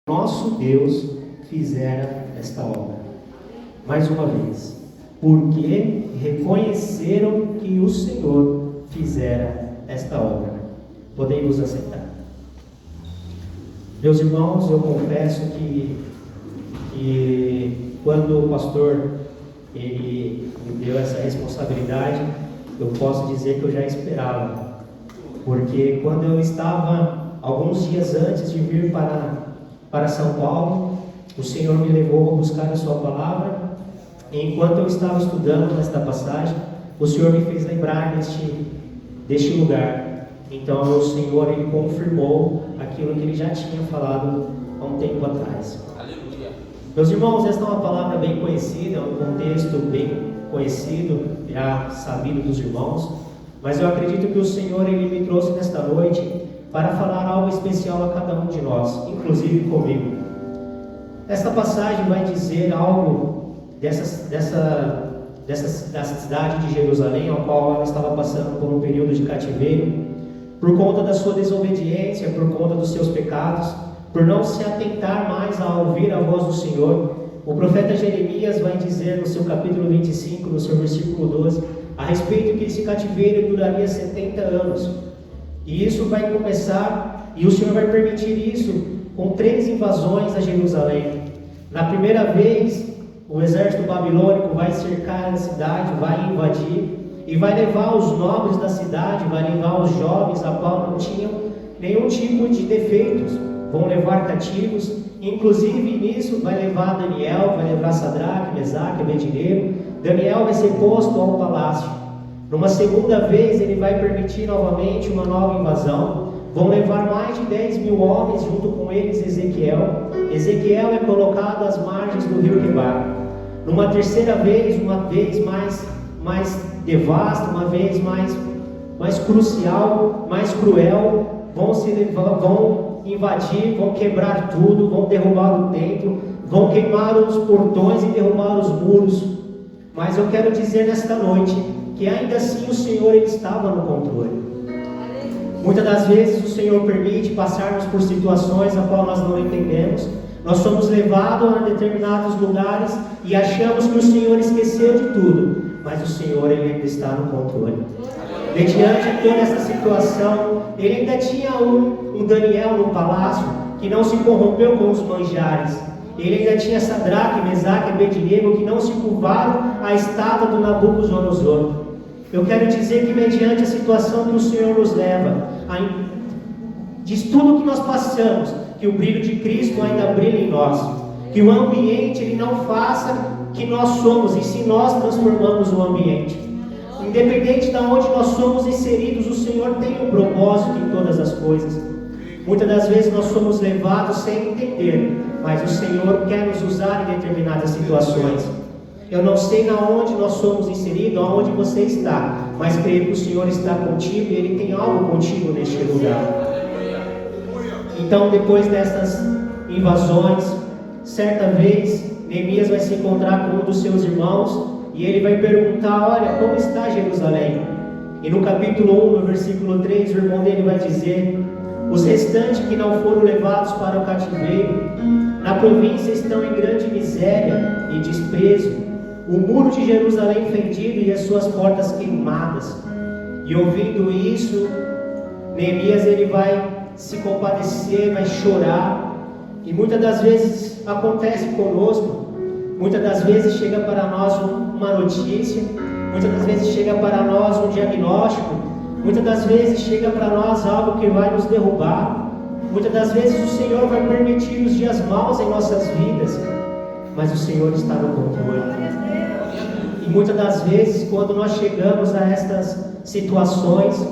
nosso Deus fizera esta obra. Mais uma vez, porque reconheceram que o Senhor fizera esta obra. Podemos aceitar. Meus irmãos, eu confesso que quando o pastor ele me deu essa responsabilidade, eu posso dizer que eu já esperava. Porque quando eu estava, alguns dias antes de vir para São Paulo, o Senhor me levou a buscar a sua palavra, e enquanto eu estava estudando esta passagem, o Senhor me fez lembrar deste lugar. Então o Senhor ele confirmou aquilo que ele já tinha falado há um tempo atrás. Aleluia. Meus irmãos, esta é uma palavra bem conhecida, um contexto bem conhecido, já sabido dos irmãos, mas eu acredito que o Senhor ele me trouxe nesta noite para falar algo especial a cada um de nós, inclusive comigo. Esta passagem vai dizer algo da cidade de Jerusalém, ao qual ela estava passando por um período de cativeiro, por conta da sua desobediência, por conta dos seus pecados, por não se atentar mais a ouvir a voz do Senhor. O profeta Jeremias vai dizer no seu capítulo 25, no seu versículo 12, a respeito que esse cativeiro duraria 70 anos. E isso vai começar, e o Senhor vai permitir isso com 3 invasões a Jerusalém. Na primeira vez, o exército babilônico vai cercar a cidade, vai invadir, e vai levar os nobres da cidade, vai levar os jovens, a qual não tinham nenhum tipo de defeitos, vão levar cativos, inclusive nisso vai levar Daniel, vai levar Sadraque, Mesaque, Abednego. Daniel vai ser posto ao palácio. Numa segunda vez ele vai permitir novamente uma nova invasão, vão levar mais de 10 mil homens, junto com eles Ezequiel. Ezequiel é colocado às margens do rio Quebar. Numa terceira vez, uma vez mais devasta, uma vez mais crucial, mais cruel, vão invadir, vão quebrar tudo, vão derrubar o templo, vão queimar os portões e derrubar os muros. Mas eu quero dizer nesta noite que ainda assim o Senhor ele estava no controle. Muitas das vezes o Senhor permite passarmos por situações a qual nós não entendemos. Nós somos levados a determinados lugares e achamos que o Senhor esqueceu de tudo, mas o Senhor ele ainda está no controle. Mediante toda essa situação, ele ainda tinha um Daniel no palácio que não se corrompeu com os manjares. Ele ainda tinha Sadraque, Mesaque e Abednego que não se curvaram à estátua do Nabucodonosor. Eu quero dizer que mediante a situação que o Senhor nos leva, diz tudo que nós passamos, que o brilho de Cristo ainda brilha em nós, que o ambiente ele não faça que nós somos, e sim nós transformamos o ambiente. Independente de onde nós somos inseridos, o Senhor tem um propósito em todas as coisas. Muitas das vezes nós somos levados sem entender, mas o Senhor quer nos usar em determinadas situações. Eu não sei aonde nós somos inseridos, aonde você está, mas creio que o Senhor está contigo e Ele tem algo contigo neste lugar. Então, depois dessas invasões, certa vez, Neemias vai se encontrar com um dos seus irmãos e ele vai perguntar, olha, como está Jerusalém? E no capítulo 1, no versículo 3, o irmão dele vai dizer, os restantes que não foram levados para o cativeiro, na província estão em grande miséria e desprezo, o muro de Jerusalém fendido e as suas portas queimadas. E ouvindo isso, Neemias ele vai se compadecer, vai chorar. E muitas das vezes acontece conosco, muitas das vezes chega para nós uma notícia, muitas das vezes chega para nós um diagnóstico, muitas das vezes chega para nós algo que vai nos derrubar. Muitas das vezes o Senhor vai permitir os dias maus em nossas vidas, mas o Senhor está no controle. E muitas das vezes, quando nós chegamos a estas situações,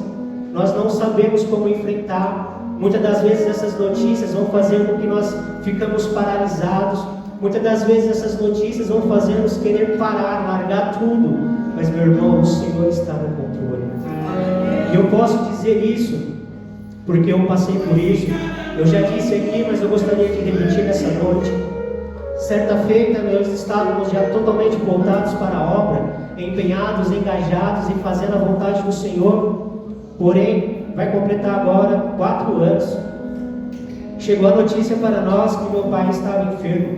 nós não sabemos como enfrentar. Muitas das vezes essas notícias vão fazer com que nós ficamos paralisados. Muitas das vezes essas notícias vão fazer nos querer parar, largar tudo. Mas meu irmão, o Senhor está no controle. E eu posso dizer isso porque eu passei por isso. Eu já disse aqui, mas eu gostaria de repetir nessa noite. Certa feita nós estávamos já totalmente voltados para a obra, empenhados, engajados em fazer a vontade do Senhor. Porém, vai completar agora 4 anos. chegou a notícia para nós que meu pai estava enfermo.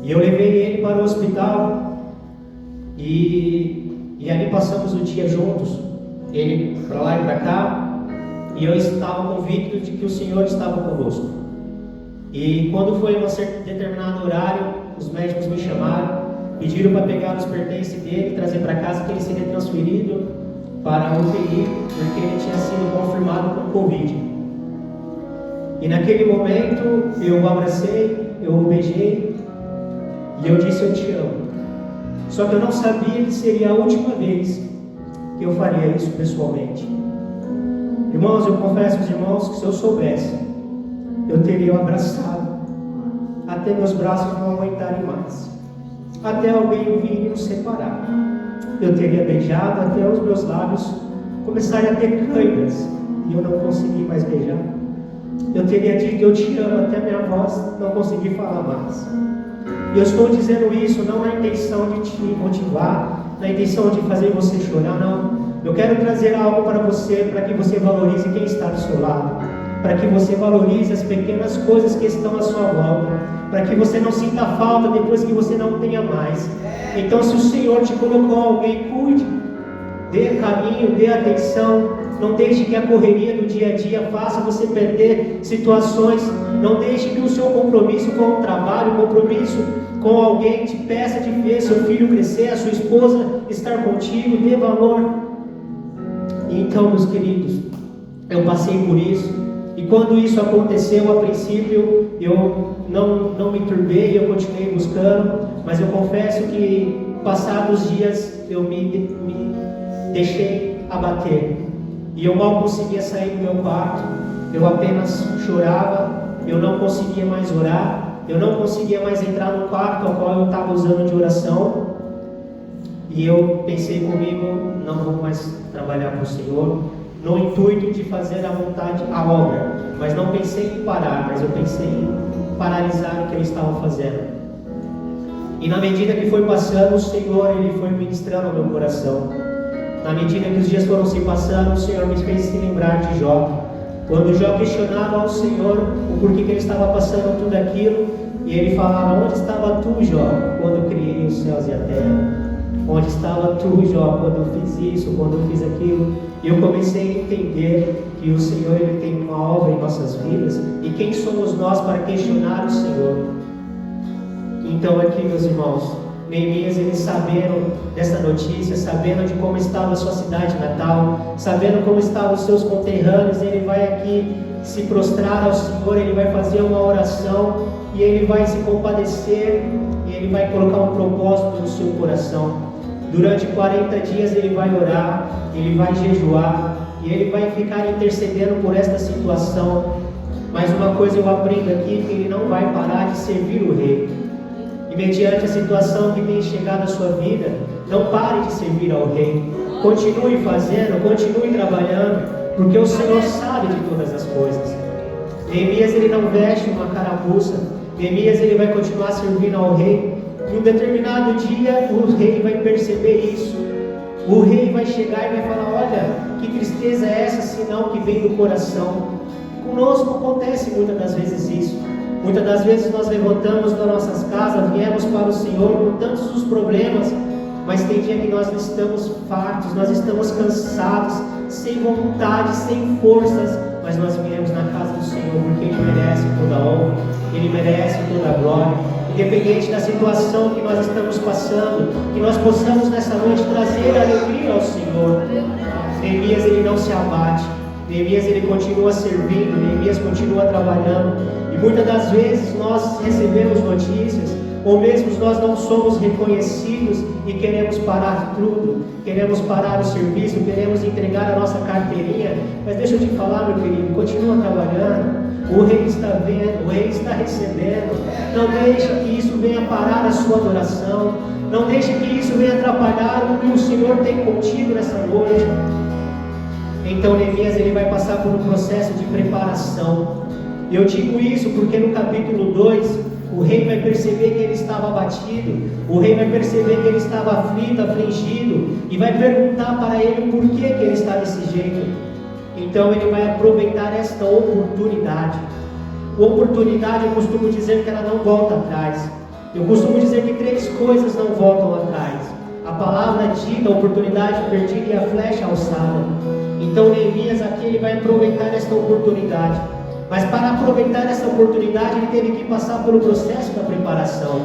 E eu levei ele para o hospital e ali passamos o dia juntos, ele para lá e para cá, e eu estava convicto de que o Senhor estava conosco. E quando foi um determinado horário, os médicos me chamaram, pediram para pegar os pertences dele e trazer para casa, que ele seria transferido para a UTI, porque ele tinha sido confirmado com Covid. E naquele momento eu o abracei, eu o beijei e eu disse: eu te amo. Só que eu não sabia que seria a última vez que eu faria isso pessoalmente. Irmãos, eu confesso aos irmãos que se eu soubesse, eu teria o abraçado até meus braços não aguentarem mais, até alguém vir e nos separar. Eu teria beijado até os meus lábios começarem a ter câimbras e eu não conseguir mais beijar. Eu teria dito eu te amo até minha voz não conseguir falar mais. E eu estou dizendo isso não na intenção de te motivar, na intenção de fazer você chorar, não. Eu quero trazer algo para você, para que você valorize quem está do seu lado, para que você valorize as pequenas coisas que estão à sua volta, para que você não sinta falta depois que você não tenha mais. Então, se o Senhor te colocou alguém, cuide, dê caminho, dê atenção. Não deixe que a correria do dia a dia faça você perder situações. Não deixe que o seu compromisso com o trabalho, o compromisso com alguém te peça de ver seu filho crescer, a sua esposa estar contigo. Dê valor. Então, meus queridos, eu passei por isso. E quando isso aconteceu, a princípio, eu não me turbei, eu continuei buscando. Mas eu confesso que, passados os dias, eu me deixei abater. E eu mal conseguia sair do meu quarto, eu apenas chorava, eu não conseguia mais orar, eu não conseguia mais entrar no quarto ao qual eu estava usando de oração. E eu pensei comigo, não vou mais trabalhar para o Senhor, no intuito de fazer a vontade, a obra. Mas não pensei em parar, mas eu pensei em paralisar o que eu estava fazendo. E na medida que foi passando, o Senhor, Ele foi ministrando ao meu coração. Na medida que os dias foram se passando, o Senhor me fez se lembrar de Jó. Quando Jó questionava ao Senhor o porquê que ele estava passando tudo aquilo, e ele falava: onde estava tu, Jó, quando eu criei os céus e a terra? Onde estava tu, Jó, quando eu fiz isso, quando eu fiz aquilo? E eu comecei a entender que o Senhor, Ele tem uma obra em nossas vidas, e quem somos nós para questionar o Senhor? Então aqui, meus irmãos, Neemias, eles sabendo dessa notícia, sabendo de como estava a sua cidade natal, sabendo como estavam os seus conterrâneos, ele vai aqui se prostrar ao Senhor, ele vai fazer uma oração, e ele vai se compadecer, e ele vai colocar um propósito no seu coração. Durante 40 dias ele vai orar, ele vai jejuar, e ele vai ficar intercedendo por esta situação. Mas uma coisa eu aprendo aqui, que ele não vai parar de servir o rei. E mediante a situação que tem chegado à sua vida, não pare de servir ao Rei. Continue fazendo, continue trabalhando, porque o Senhor sabe de todas as coisas. Neemias, ele não veste uma carapuça. Neemias, ele vai continuar servindo ao Rei. E um determinado dia, o Rei vai perceber isso. O Rei vai chegar e vai falar: olha, que tristeza é essa, senão que vem do coração. Conosco acontece muitas das vezes isso. Muitas das vezes nós levantamos das nossas casas, viemos para o Senhor com tantos os problemas, mas tem dia que nós estamos fartos, nós estamos cansados, sem vontade, sem forças, mas nós viemos na casa do Senhor porque Ele merece toda a honra, Ele merece toda a glória. Independente da situação que nós estamos passando, que nós possamos nessa noite trazer alegria ao Senhor. Neemias, ele não se abate, Neemias, ele continua servindo, Neemias continua trabalhando. E muitas das vezes nós recebemos notícias, ou mesmo nós não somos reconhecidos e queremos parar tudo, queremos parar o serviço, queremos entregar a nossa carteirinha. Mas deixa eu te falar, meu querido, continua trabalhando. O Rei está vendo, o Rei está recebendo. Não deixe que isso venha parar a sua adoração. Não deixe que isso venha atrapalhar o que o Senhor tem contigo nessa noite. Então Neemias, ele vai passar por um processo de preparação. Eu digo isso porque no capítulo 2, o rei vai perceber que ele estava abatido, o rei vai perceber que ele estava aflito, afligido, e vai perguntar para ele por que ele está desse jeito. Então ele vai aproveitar esta oportunidade. oportunidade, eu costumo dizer que ela não volta atrás. Eu costumo dizer que 3 coisas não voltam atrás: a palavra dita, a oportunidade perdida e a flecha alçada. Então Neemias aqui ele vai aproveitar esta oportunidade. Mas para aproveitar essa oportunidade, ele teve que passar pelo processo da preparação.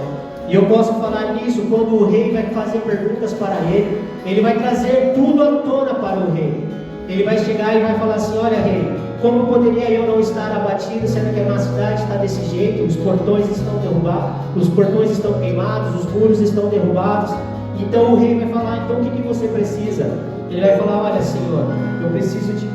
E eu posso falar nisso quando o rei vai fazer perguntas para ele. Ele vai trazer tudo à tona para o rei. Ele vai chegar e vai falar assim: olha, rei, como poderia eu não estar abatido, sendo que a minha cidade está desse jeito? Os portões estão derrubados, os portões estão queimados, os muros estão derrubados. Então o rei vai falar: então o que você precisa? Ele vai falar: olha, senhor,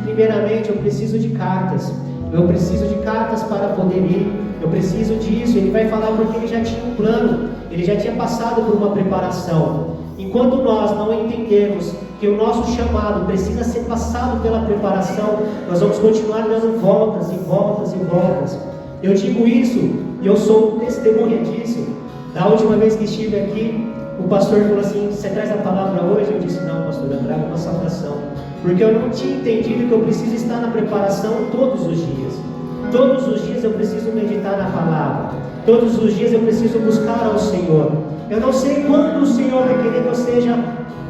primeiramente eu preciso de cartas. Eu preciso de cartas para poder ir. Eu preciso disso. Ele vai falar porque ele já tinha um plano. Ele já tinha passado por uma preparação. Enquanto nós não entendermos que o nosso chamado precisa ser passado pela preparação, nós vamos continuar dando voltas e voltas e voltas. Eu digo isso e eu sou testemunha disso. Da última vez que estive aqui, o pastor falou assim: você traz a palavra hoje? Eu disse: não, pastor, eu trago uma saudação. Porque eu não tinha entendido que eu preciso estar na preparação todos os dias. Todos os dias eu preciso meditar na palavra. Todos os dias eu preciso buscar ao Senhor. Eu não sei quando o Senhor vai querer que eu seja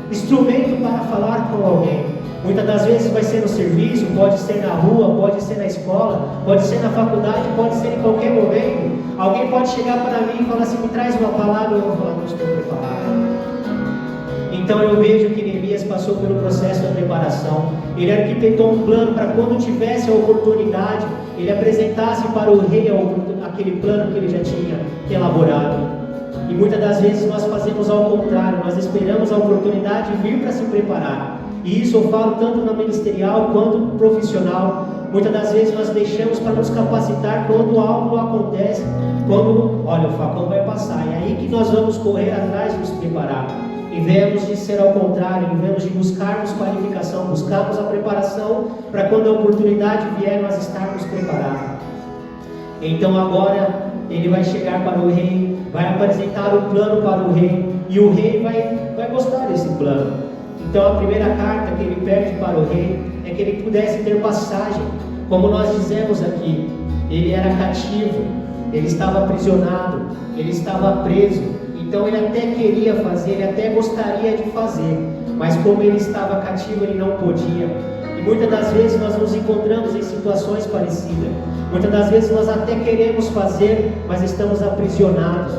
instrumento para falar com alguém. Muitas das vezes vai ser no serviço, pode ser na rua, pode ser na escola, pode ser na faculdade, pode ser em qualquer momento. Alguém pode chegar para mim e falar assim: me traz uma palavra. Eu vou falar: não estou preparado. Então eu vejo que Neemias passou pelo processo da preparação. Ele arquitetou um plano para quando tivesse a oportunidade, ele apresentasse para o rei aquele plano que ele já tinha elaborado. E muitas das vezes nós fazemos ao contrário, nós esperamos a oportunidade de vir para se preparar. E isso eu falo tanto na ministerial quanto no profissional. Muitas das vezes nós deixamos para nos capacitar quando algo acontece, quando, olha, o facão vai passar. É aí que nós vamos correr atrás de nos preparar. Em vez de ser ao contrário, em vez de buscarmos qualificação, buscarmos a preparação para quando a oportunidade vier nós estarmos preparados. Então agora ele vai chegar para o rei, vai apresentar o plano para o rei, e o rei vai gostar desse plano. Então a primeira carta que ele pede para o rei é que ele pudesse ter passagem. Como nós dizemos aqui, ele era cativo, ele estava aprisionado, ele estava preso. Então ele até queria fazer, ele até gostaria de fazer, mas como ele estava cativo, ele não podia. E muitas das vezes nós nos encontramos em situações parecidas. Muitas das vezes nós até queremos fazer, mas estamos aprisionados.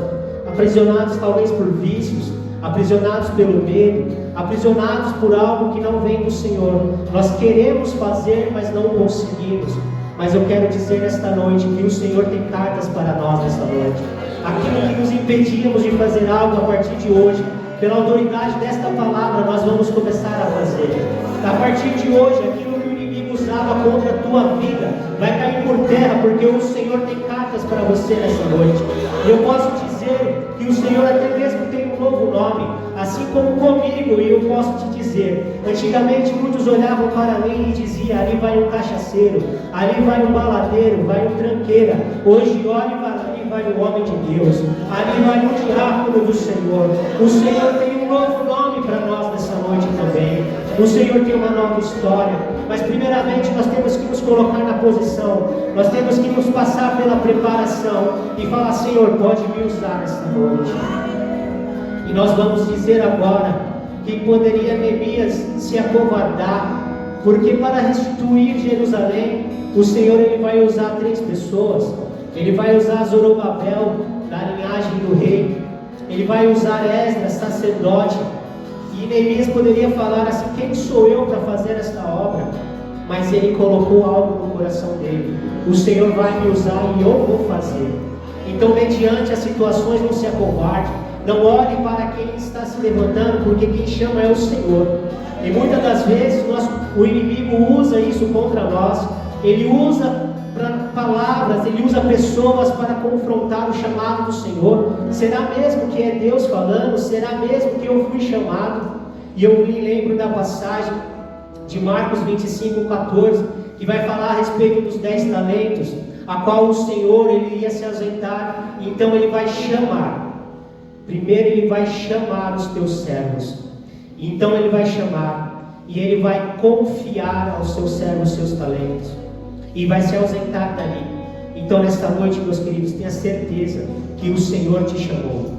Aprisionados talvez por vícios, aprisionados pelo medo, aprisionados por algo que não vem do Senhor. Nós queremos fazer, mas não conseguimos. Mas eu quero dizer nesta noite que o Senhor tem cartas para nós nesta noite. Aquilo que nos impedíamos de fazer algo, a partir de hoje, pela autoridade desta palavra, nós vamos começar a fazer. A partir de hoje, aquilo que o inimigo usava contra a tua vida vai cair por terra, porque o Senhor tem cartas para você nessa noite. E eu posso dizer que o Senhor até mesmo tem um novo nome, assim como comigo. E eu posso te dizer, antigamente muitos olhavam para mim e diziam: ali vai um cachaceiro, ali vai um baladeiro, vai um tranqueira. Hoje olhe para ali vai o homem de Deus, ali vai um diácono do Senhor. O Senhor tem um novo nome para nós nessa noite também. O Senhor tem uma nova história. Mas primeiramente nós temos que nos colocar na posição, nós temos que nos passar pela preparação e falar: Senhor, pode me usar nesta noite. E nós vamos dizer agora que poderia Neemias se acovardar, porque para restituir Jerusalém, o Senhor ele vai usar 3 pessoas. Ele vai usar Zorobabel, da linhagem do rei. Ele vai usar Esdras, sacerdote. E Neemias poderia falar assim: quem sou eu para fazer esta obra? Mas ele colocou algo no coração dele: o Senhor vai me usar e eu vou fazer. Então, mediante as situações, não se acovarde. Não olhe para quem está se levantando, porque quem chama é o Senhor. E muitas das vezes o inimigo usa isso contra nós. Ele usa palavras, ele usa pessoas para confrontar o chamado do Senhor. Será mesmo que é Deus falando? Será mesmo que eu fui chamado? E eu me lembro da passagem de Marcos 25:14, que vai falar a respeito dos 10 talentos, a qual o Senhor ele ia se ausentar. Então ele vai chamar. Primeiro ele vai chamar os teus servos. Então ele vai chamar e ele vai confiar aos seus servos os seus talentos, e vai se ausentar dali. Então nesta noite, meus queridos, tenha certeza que o Senhor te chamou.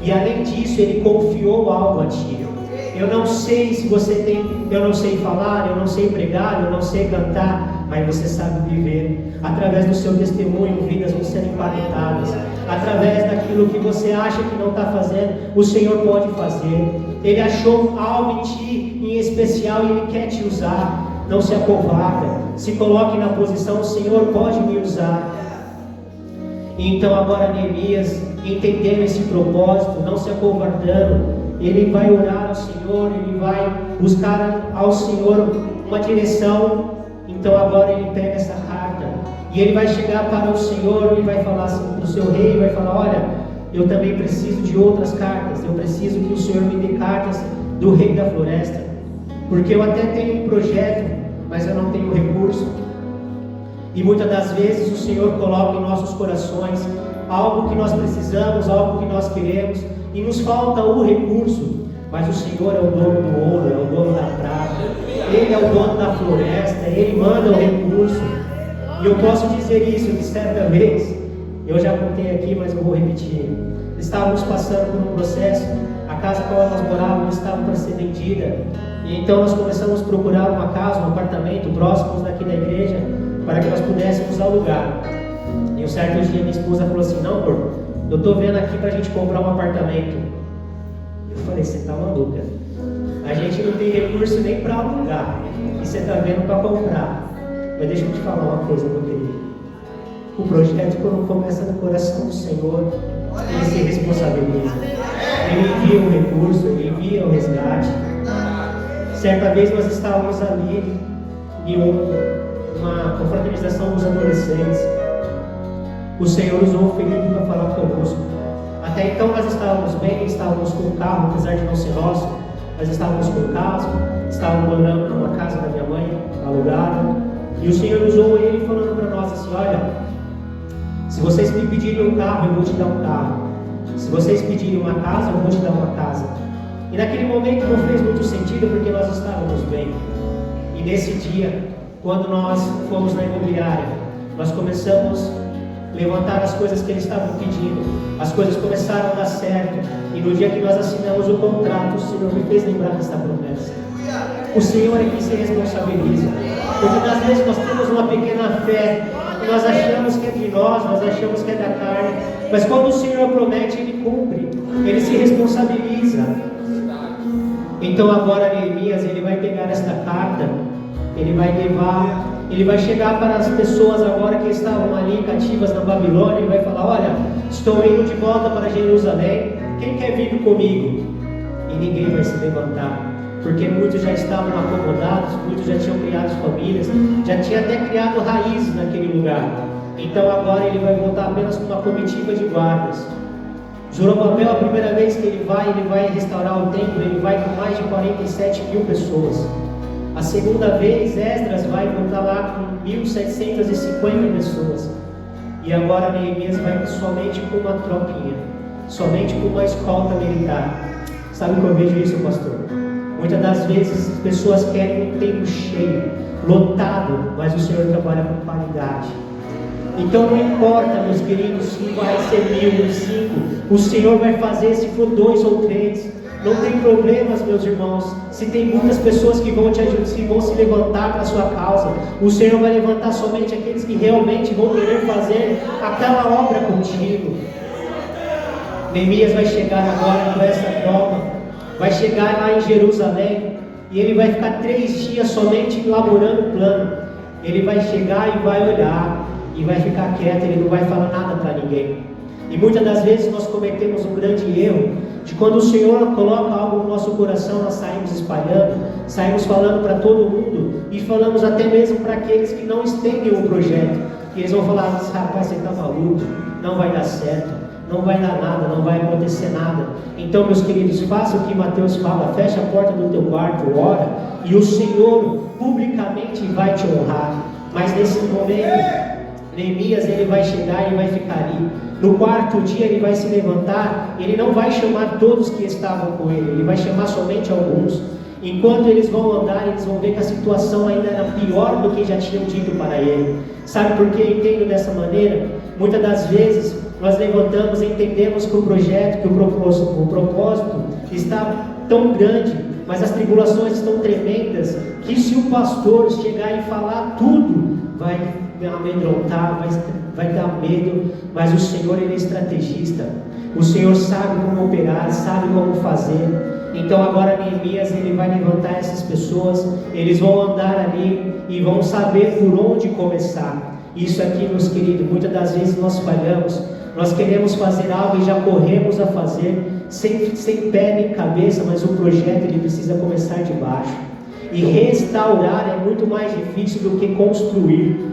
E além disso, Ele confiou algo a ti. Eu não sei se você tem, eu não sei falar, eu não sei pregar, eu não sei cantar, mas você sabe viver. Através do seu testemunho, vidas vão ser impactadas. Através daquilo que você acha que não está fazendo, o Senhor pode fazer. Ele achou algo em ti em especial e Ele quer te usar. Não se acovarda, se coloque na posição, o Senhor pode me usar. Então agora Neemias, entendendo esse propósito, não se acovardando, ele vai orar ao Senhor, ele vai buscar ao Senhor uma direção. Então agora ele pega essa carta e ele vai chegar para o Senhor e vai falar assim para o seu rei, vai falar: olha, eu também preciso de outras cartas, eu preciso que o Senhor me dê cartas do rei da floresta, porque eu até tenho um projeto, mas eu não tenho recurso. E muitas das vezes o Senhor coloca em nossos corações algo que nós precisamos, algo que nós queremos, e nos falta o recurso, mas o Senhor é o dono do ouro, é o dono da prata, Ele é o dono da floresta, Ele manda o recurso. E eu posso dizer isso, que certa vez, eu já contei aqui, mas eu vou repetir. Estávamos passando por um processo, a casa com a qual nós morávamos estava para ser vendida, e então nós começamos a procurar uma casa, um apartamento próximos daqui da igreja, para que nós pudéssemos alugar. E um certo dia minha esposa falou assim: não, amor, eu estou vendo aqui para a gente comprar um apartamento. Eu falei: você está maluca? A gente não tem recurso nem para alugar, e você está vendo para comprar. Mas deixa eu te falar uma coisa, meu querido. O projeto, quando começa no coração do Senhor, Ele se responsabiliza. Ele envia o recurso, Ele envia o resgate. Certa vez nós estávamos ali em uma confraternização dos adolescentes. O Senhor usou o Felipe para falar conosco. Até então nós estávamos bem, estávamos com o carro, apesar de não ser nosso, nós estávamos com o carro, estávamos morando numa casa da minha mãe, alugada, e o Senhor usou ele falando para nós assim: olha, se vocês me pedirem um carro, eu vou te dar um carro. Se vocês pedirem uma casa, eu vou te dar uma casa. E naquele momento não fez muito sentido, porque nós estávamos bem. E nesse dia, quando nós fomos na imobiliária, nós começamos a levantar as coisas que eles estavam pedindo. As coisas começaram a dar certo. E no dia que nós assinamos o contrato, o Senhor me fez lembrar dessa promessa. O Senhor é quem se responsabiliza. Muitas das vezes nós temos uma pequena fé, e nós achamos que é de nós achamos que é da carne. Mas quando o Senhor promete, Ele cumpre. Ele se responsabiliza. Então agora Neemias, ele vai pegar esta carta, ele vai levar, ele vai chegar para as pessoas agora que estavam ali cativas na Babilônia, e vai falar: olha, estou indo de volta para Jerusalém, quem quer vir comigo? E ninguém vai se levantar, porque muitos já estavam acomodados, muitos já tinham criado famílias, já tinham até criado raízes naquele lugar. Então agora ele vai voltar apenas com uma comitiva de guardas. Zorobabel, a primeira vez que ele vai restaurar o templo, ele vai com mais de 47 mil pessoas. A segunda vez, Esdras vai voltar lá com 1.750 pessoas. E agora Neemias vai somente com uma tropinha, somente com uma escolta militar. Sabe como eu vejo isso, pastor? Muitas das vezes as pessoas querem um templo cheio, lotado, mas o Senhor trabalha com qualidade. Então não importa, meus queridos, se vai ser 1.000, 5, o Senhor vai fazer se for 2 ou 3. Não tem problemas, meus irmãos. Se tem muitas pessoas que vão te ajudar, se vão se levantar para a sua causa, o Senhor vai levantar somente aqueles que realmente vão querer fazer aquela obra contigo. Neemias vai chegar agora com essa tropa, vai chegar lá em Jerusalém, e ele vai ficar 3 dias somente elaborando o plano. Ele vai chegar e vai olhar, e vai ficar quieto, ele não vai falar nada para ninguém. E muitas das vezes nós cometemos um grande erro, de quando o Senhor coloca algo no nosso coração, nós saímos espalhando, saímos falando para todo mundo, e falamos até mesmo para aqueles que não estendem o projeto, que eles vão falar: rapaz, você está maluco, não vai dar certo, não vai dar nada, não vai acontecer nada. Então, meus queridos, faça o que Mateus fala: fecha a porta do teu quarto, ora, e o Senhor publicamente vai te honrar. Mas nesse momento, Neemias, ele vai chegar e vai ficar ali. No 4º dia ele vai se levantar, ele não vai chamar todos que estavam com ele, ele vai chamar somente alguns. enquanto eles vão andar, eles vão ver que a situação ainda era pior do que já tinham dito para ele. Sabe por que eu entendo dessa maneira? Muitas das vezes nós levantamos e entendemos que o projeto, que o propósito está tão grande, mas as tribulações estão tremendas, que se o pastor chegar e falar tudo, vai amedrontar, vai dar medo, mas o Senhor, Ele é estrategista. O Senhor sabe como operar, sabe como fazer. Então agora Neemias, ele vai levantar essas pessoas, eles vão andar ali e vão saber por onde começar. Isso aqui, meus queridos, muitas das vezes nós falhamos, nós queremos fazer algo e já corremos a fazer, sem pé nem cabeça, mas o projeto ele precisa começar de baixo. E restaurar é muito mais difícil do que construir.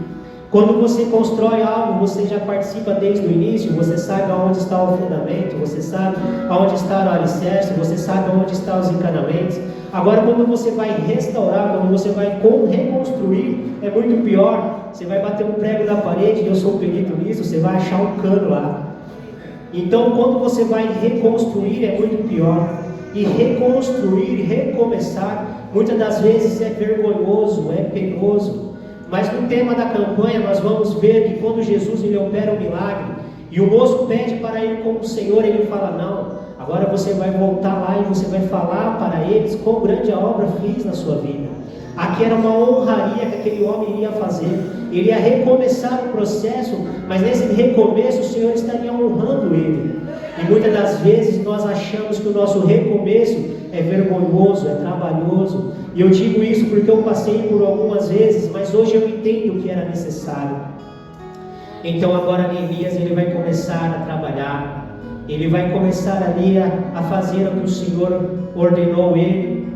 Quando você constrói algo, você já participa desde o início, você sabe aonde está o fundamento, você sabe aonde está o alicerce, você sabe aonde estão os encanamentos. Agora, quando você vai restaurar, quando você vai reconstruir, é muito pior. Você vai bater um prego na parede, e eu sou perito nisso, você vai achar um cano lá. Então, quando você vai reconstruir, é muito pior. E reconstruir, recomeçar, muitas das vezes é vergonhoso, é penoso. Mas no tema da campanha nós vamos ver que quando Jesus ele opera um milagre e o moço pede para ir com o Senhor, ele fala: não, agora você vai voltar lá e você vai falar para eles quão grande a obra fiz na sua vida. Aqui era uma honraria que aquele homem iria fazer, ele ia recomeçar o processo, mas nesse recomeço o Senhor estaria honrando ele. E muitas das vezes nós achamos que o nosso recomeço é vergonhoso, é trabalhoso. E eu digo isso porque eu passei por algumas vezes, mas hoje eu entendo que era necessário. Então agora Neemias ele vai começar a trabalhar, ele vai começar ali a fazer o que o Senhor ordenou ele.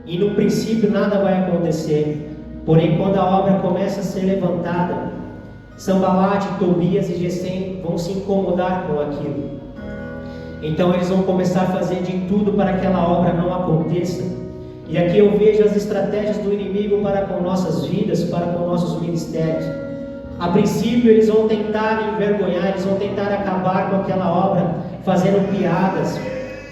E no princípio nada vai acontecer. Porém, quando a obra começa a ser levantada, Sanbalate, Tobias e Gesem vão se incomodar com aquilo. Então eles vão começar a fazer de tudo para que aquela obra não aconteça. E aqui eu vejo as estratégias do inimigo para com nossas vidas, para com nossos ministérios. A princípio eles vão tentar envergonhar, eles vão tentar acabar com aquela obra, fazendo piadas,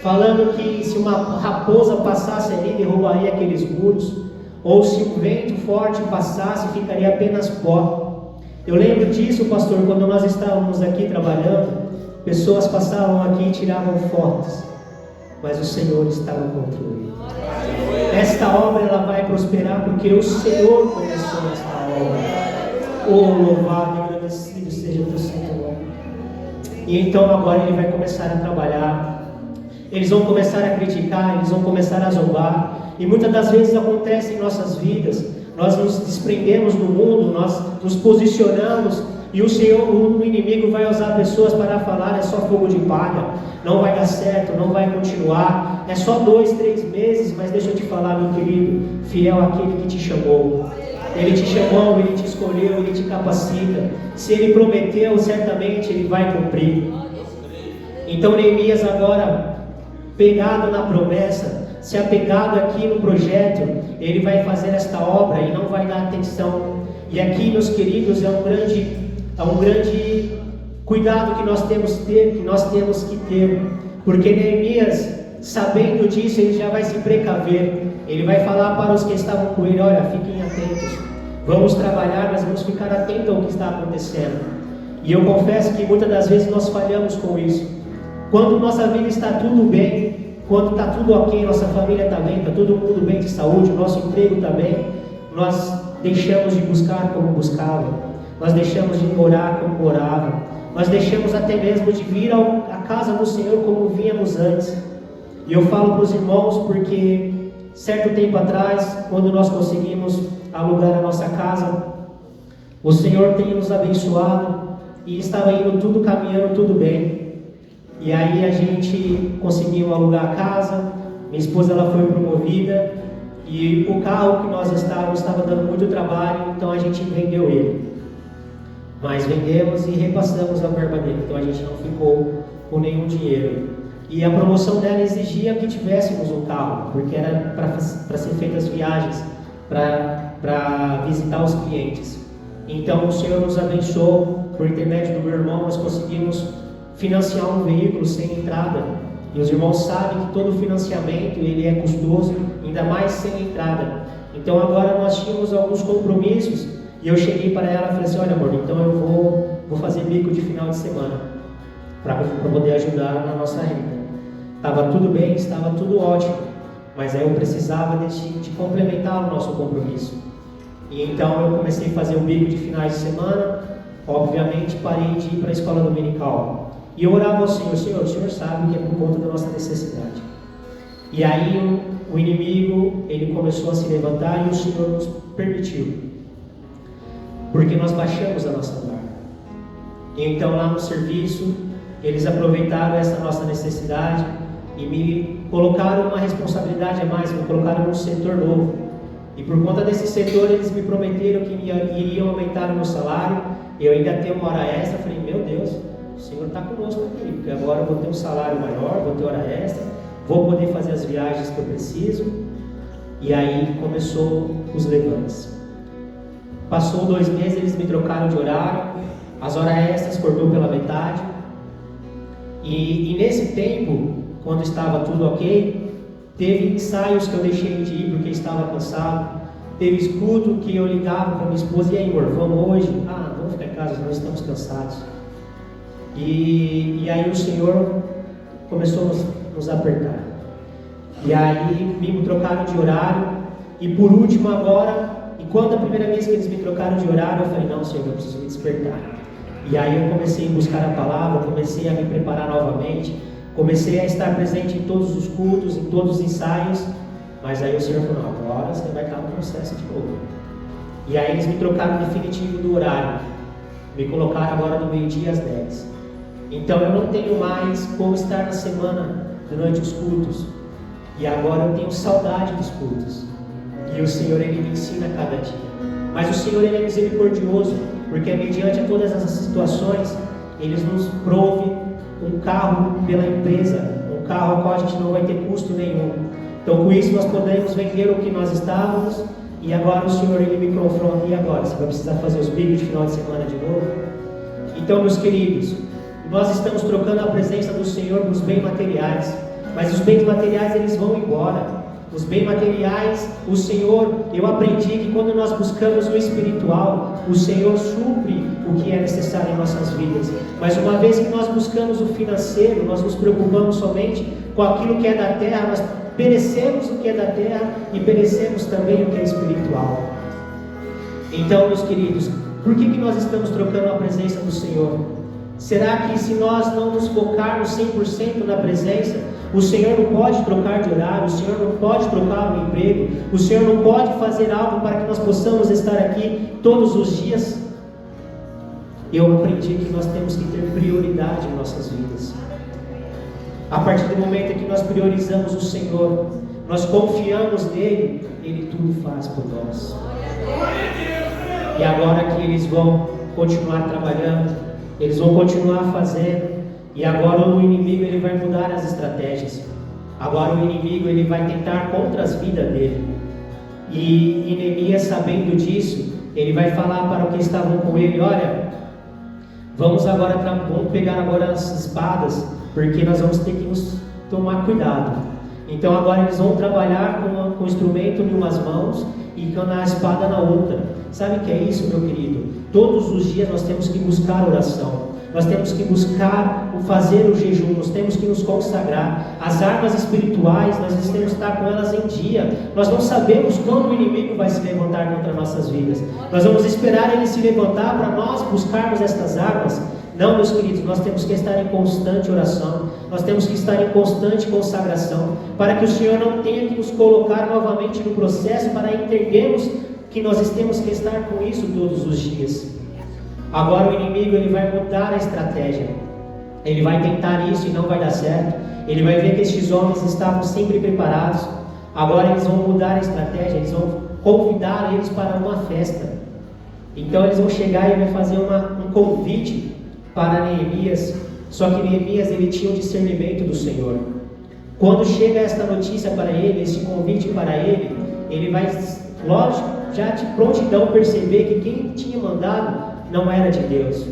falando que se uma raposa passasse ali, derrubaria aqueles muros, ou se um vento forte passasse, ficaria apenas pó. Eu lembro disso, pastor, quando nós estávamos aqui trabalhando, pessoas passavam aqui e tiravam fotos, mas o Senhor está no controle. Esta obra ela vai prosperar porque o Senhor começou esta obra. Oh, louvado e agradecido seja o teu santo nome. E então agora ele vai começar a trabalhar. Eles vão começar a criticar, eles vão começar a zombar. E muitas das vezes acontece em nossas vidas. Nós nos desprendemos do mundo, nós nos posicionamos e o inimigo vai usar pessoas para falar: é só fogo de palha, não vai dar certo, não vai continuar, é só 2, 3 meses. Mas deixa eu te falar, meu querido, fiel àquele que te chamou. Ele te chamou, Ele te escolheu, Ele te capacita. Se Ele prometeu, certamente Ele vai cumprir. Então Neemias agora, pegado na promessa, se apegado aqui no projeto, ele vai fazer esta obra e não vai dar atenção. E aqui, meus queridos, é um grande cuidado que nós temos que ter, porque Neemias, sabendo disso, ele já vai se precaver. Ele vai falar para os que estavam com ele: olha, fiquem atentos, vamos trabalhar, mas vamos ficar atentos ao que está acontecendo. E eu confesso que muitas das vezes nós falhamos com isso. Quando nossa vida está tudo bem, quando está tudo ok, nossa família está bem, está todo mundo bem de saúde, o nosso emprego está bem, nós deixamos de buscar como buscava, nós deixamos de orar como orava, nós deixamos até mesmo de vir à casa do Senhor como vínhamos antes. E eu falo para os irmãos porque certo tempo atrás, quando nós conseguimos alugar a nossa casa, o Senhor tem nos abençoado e estava indo tudo caminhando, tudo bem. E aí a gente conseguiu alugar a casa, minha esposa ela foi promovida e o carro que nós estava dando muito trabalho, então a gente vendeu ele. Mas vendemos e repassamos a verba dele, então a gente não ficou com nenhum dinheiro. E a promoção dela exigia que tivéssemos um carro, porque era para ser feitas viagens, para visitar os clientes. Então o Senhor nos abençoou, por intermédio do meu irmão, nós conseguimos financiar um veículo sem entrada. E os irmãos sabem que todo financiamento ele é custoso, ainda mais sem entrada. Então agora nós tínhamos alguns compromissos e eu cheguei para ela e falei assim: olha, amor, então eu vou fazer bico de final de semana para poder ajudar na nossa renda. Estava tudo bem, estava tudo ótimo, mas aí eu precisava de complementar o nosso compromisso. E então eu comecei a fazer o bico de finais de semana. Obviamente parei de ir para a escola dominical. E eu orava ao Senhor: Senhor, o Senhor sabe que é por conta da nossa necessidade. E aí o inimigo, ele começou a se levantar e o Senhor nos permitiu. Porque nós baixamos a nossa guarda. E então lá no serviço, eles aproveitaram essa nossa necessidade e me colocaram uma responsabilidade a mais, me colocaram num setor novo. E por conta desse setor, eles me prometeram que iriam aumentar o meu salário. Eu ainda tenho uma hora extra. Falei: meu Deus, o Senhor está conosco aqui, porque agora eu vou ter um salário maior, vou ter hora extra, vou poder fazer as viagens que eu preciso. E aí começou os levantes. Passou 2 meses, eles me trocaram de horário, as horas extras cortou pela metade. E nesse tempo, quando estava tudo ok, teve ensaios que eu deixei de ir porque estava cansado. Teve escudo que eu ligava para minha esposa: e aí, amor, vamos hoje? Vamos ficar em casa, nós estamos cansados. E aí o Senhor começou a nos apertar. E aí me trocaram de horário. E por último agora, e quando a primeira vez que eles me trocaram de horário, eu falei: não, Senhor, eu preciso me despertar. E aí eu comecei a buscar a palavra, comecei a me preparar novamente, comecei a estar presente em todos os cultos, em todos os ensaios. Mas aí o Senhor falou: não, agora você vai estar no processo de novo. E aí eles me trocaram definitivo do horário, me colocaram agora do meio-dia às 10. Então eu não tenho mais como estar na semana durante os cultos. E agora eu tenho saudade dos cultos. E o Senhor, Ele me ensina a cada dia. Mas o Senhor, Ele é misericordioso, porque mediante a todas essas situações, Ele nos prove um carro pela empresa, um carro ao qual a gente não vai ter custo nenhum. Então com isso nós podemos vender o que nós estávamos. E agora o Senhor, Ele me confronta: e agora? Você vai precisar fazer os bicos de final de semana de novo? Então, meus queridos, nós estamos trocando a presença do Senhor por bens materiais. Mas os bens materiais, eles vão embora. Os bens materiais, o Senhor, eu aprendi que quando nós buscamos o espiritual, o Senhor supre o que é necessário em nossas vidas. Mas uma vez que nós buscamos o financeiro, nós nos preocupamos somente com aquilo que é da terra, nós perecemos o que é da terra e perecemos também o que é espiritual. Então, meus queridos, por que nós estamos trocando a presença do Senhor? Será que se nós não nos focarmos 100% na presença, o Senhor não pode trocar de horário, o Senhor não pode trocar o emprego, o Senhor não pode fazer algo para que nós possamos estar aqui todos os dias? Eu aprendi que nós temos que ter prioridade em nossas vidas. A partir do momento em que nós priorizamos o Senhor, nós confiamos nele, Ele tudo faz por nós. E agora que eles vão continuar trabalhando, eles vão continuar fazendo, e agora o inimigo, ele vai mudar as estratégias. Agora o inimigo, ele vai tentar contra as vidas dele. E Neemias, sabendo disso, ele vai falar para os que estavam com ele: olha, vamos pegar agora as espadas, porque nós vamos ter que nos tomar cuidado. Então agora eles vão trabalhar com o instrumento em umas mãos e com a espada na outra. Sabe o que é isso, meu querido? Todos os dias nós temos que buscar oração, nós temos que buscar fazer o jejum, nós temos que nos consagrar. As armas espirituais, nós temos que estar com elas em dia. Nós não sabemos quando o inimigo vai se levantar contra nossas vidas. Nós vamos esperar ele se levantar para nós buscarmos estas armas? Não, meus queridos, nós temos que estar em constante oração, nós temos que estar em constante consagração, para que o Senhor não tenha que nos colocar novamente no processo, para entendermos que nós temos que estar com isso todos os dias. Agora o inimigo, ele vai mudar a estratégia, ele vai tentar isso e não vai dar certo. Ele vai ver que estes homens estavam sempre preparados. Agora eles vão mudar a estratégia, eles vão convidar eles para uma festa. Então eles vão chegar e vai fazer um convite para Neemias. Só que Neemias, ele tinha o discernimento do Senhor. Quando chega esta notícia para ele, esse convite para ele, ele vai, lógico, já de prontidão perceber que quem tinha mandado não era de Deus.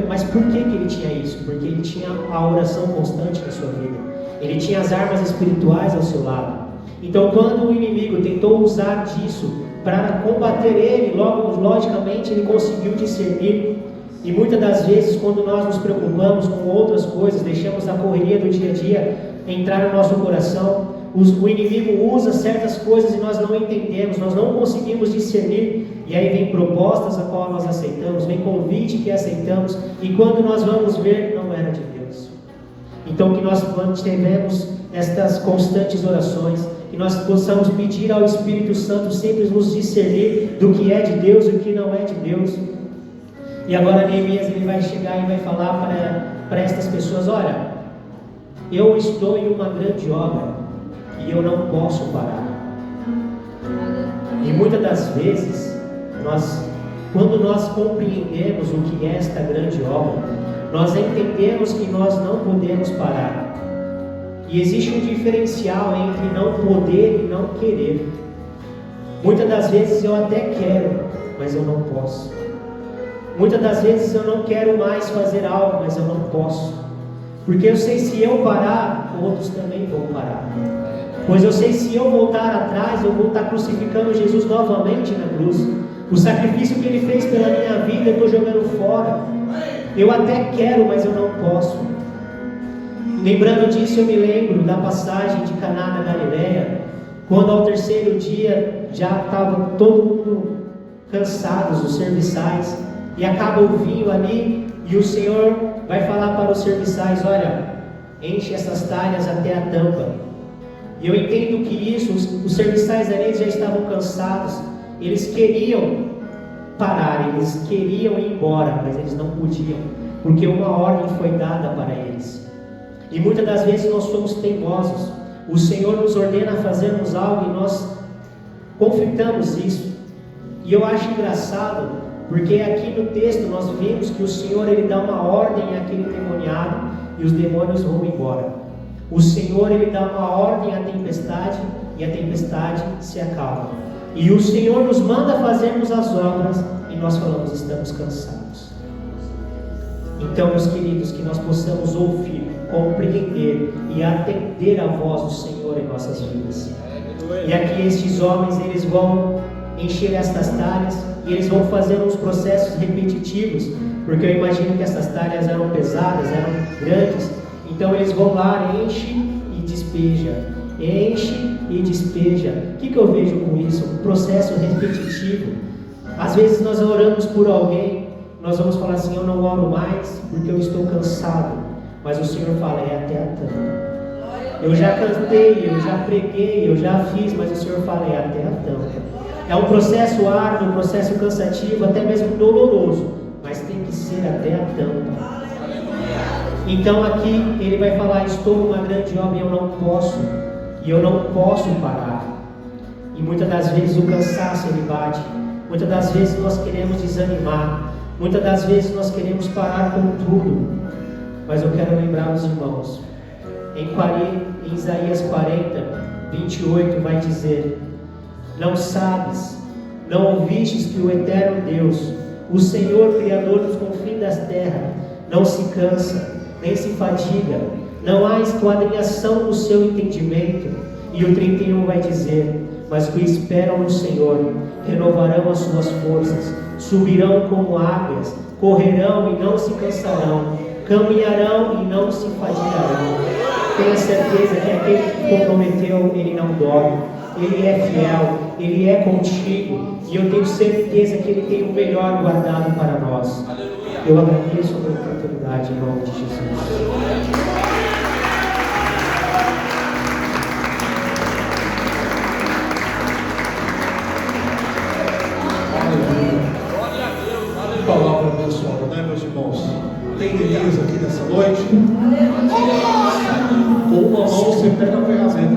Mas por que ele tinha isso? Porque ele tinha a oração constante na sua vida. Ele tinha as armas espirituais ao seu lado. Então, quando o inimigo tentou usar disso para combater ele, logicamente ele conseguiu discernir. E muitas das vezes, quando nós nos preocupamos com outras coisas, deixamos a correria do dia a dia entrar no nosso coração, o inimigo usa certas coisas e nós não entendemos, nós não conseguimos discernir, e aí vem propostas a qual nós aceitamos, vem convite que aceitamos, e quando nós vamos ver, não era de Deus. Então que nós mantivemos estas constantes orações, que nós possamos pedir ao Espírito Santo sempre nos discernir do que é de Deus e o que não é de Deus. E agora Neemias ele vai chegar e vai falar para estas pessoas: olha, eu estou em uma grande obra e eu não posso parar. E muitas das vezes, quando nós compreendemos o que é esta grande obra, nós entendemos que nós não podemos parar. E existe um diferencial entre não poder e não querer. Muitas das vezes eu até quero, mas eu não posso. Muitas das vezes eu não quero mais fazer algo, mas eu não posso. Porque eu sei, se eu parar, outros também vão parar. Pois eu sei, se eu voltar atrás, eu vou estar crucificando Jesus novamente na cruz. O sacrifício que Ele fez pela minha vida, eu estou jogando fora. Eu até quero, mas eu não posso. Lembrando disso, eu me lembro da passagem de Caná da Galileia, quando ao terceiro dia já estava todo mundo cansados, os serviçais, e acaba o vinho ali, e o Senhor vai falar para os serviçais: olha, enche essas talhas até a tampa. E eu entendo que isso, os serviçais ali já estavam cansados, eles queriam parar, eles queriam ir embora, mas eles não podiam, porque uma ordem foi dada para eles. E muitas das vezes nós somos teimosos. O Senhor nos ordena a fazermos algo e nós conflitamos isso. E eu acho engraçado, porque aqui no texto nós vemos que o Senhor ele dá uma ordem àquele demoniado e os demônios vão embora. O Senhor ele dá uma ordem à tempestade e a tempestade se acalma. E o Senhor nos manda fazermos as obras e nós falamos: estamos cansados. Então, meus queridos, que nós possamos ouvir, compreender e atender a voz do Senhor em nossas vidas. E aqui estes homens, eles vão encher estas talhas e eles vão fazer uns processos repetitivos, porque eu imagino que essas talhas eram pesadas, eram grandes. Então eles vão lá, enche e despeja, enche e despeja. O que eu vejo com isso? Um processo repetitivo. Às vezes nós oramos por alguém, nós vamos falar assim: eu não oro mais porque eu estou cansado. Mas o Senhor fala: é até a tampa. Eu já cantei, eu já preguei, eu já fiz, mas o Senhor fala: é até a tampa. É um processo árduo, um processo cansativo, até mesmo doloroso, mas tem que ser até a tampa. Então aqui ele vai falar: estou numa grande obra e eu não posso parar. E muitas das vezes o cansaço ele bate, muitas das vezes nós queremos desanimar, muitas das vezes nós queremos parar com tudo. Mas eu quero lembrar os irmãos, em Isaías 40, 28 vai dizer: não sabes, não ouvistes que o eterno Deus, o Senhor Criador dos confins da terra, não se cansa, nem se fadiga, não há esquadrinhação no seu entendimento. E o 31 vai dizer: mas que esperam no Senhor renovarão as suas forças, subirão como águias, correrão e não se cansarão, caminharão e não se fadigarão. Tenha certeza que aquele que comprometeu, ele não dorme, ele é fiel, ele é contigo, e eu tenho certeza que ele tem o melhor guardado para nós. Eu agradeço a minha oportunidade em nome de Jesus. Palavra abençoada, né, meus irmãos? Tem Elias aqui nessa noite? Com uma mão você pega a ferramenta.